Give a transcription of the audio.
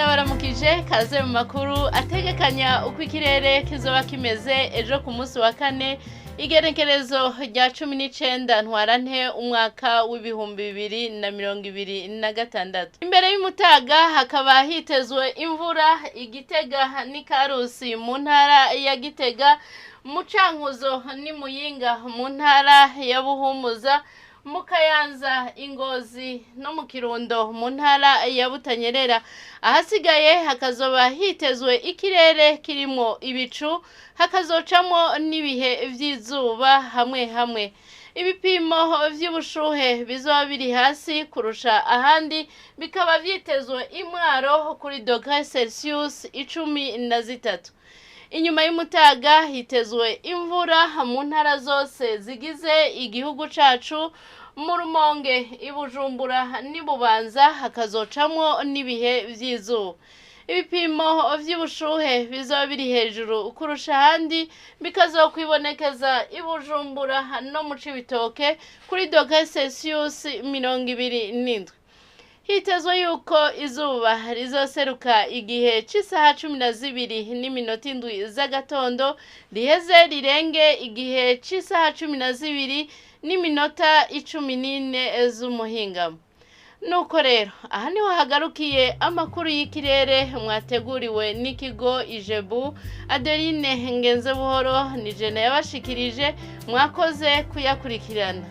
Ndabaramukije kaze mu makuru ategekanya uko ikirere kizoba kimeze ejo ku munsi wa kane igenekerezo rya 19 ntwarante umwaka w'ibihumbi 2026. Imbere y'umutaga hakaba hitezwe imvura Igitega n'Ikarusi mu ntara ya Gitega, mu Cankuzo ni Muyinga mu ntara ya Buhumuza, mu Kayanza, Ingozi no mu Kirundo mu ntara ya Butanyerera. Ahasigaye hakazoba hitezwe ikirere kirimo ibicu, hakazocamo n'ibihe vy'izuba hamwe hamwe. Ibipimo vy'ubushuhe bizoba biri hasi kurusha ahandi, bikaba vyitezwe imwaro kuri °C 13. Inyuma y'umutaga hitezwe imvura mu ntara zose zigize igihugu cacu, mu Rumonge, Ibujumbura n'Ibubanza hakazocamwo n'ibihe vy'izuba. Ibipimo vy'ubushuhe bizoba biri hejuru kurusha ahandi, bikazokwibonekeza Ibujumbura no mu Cibitoke kuri °C 27. Hitezwe yuko izuba rizoseruka igihe c'isaha 12:07 z'agatondo, riheze rirenge igihe c'isaha 12:14 z'umuhingamo. Nuko rero aha niho hagarukiye amakuru y'ikirere mwateguriwe n'ikigo Ijebu. Adeline Ngenzebuhoro ni jene yabashikirije, mwakoze kuyakurikirana.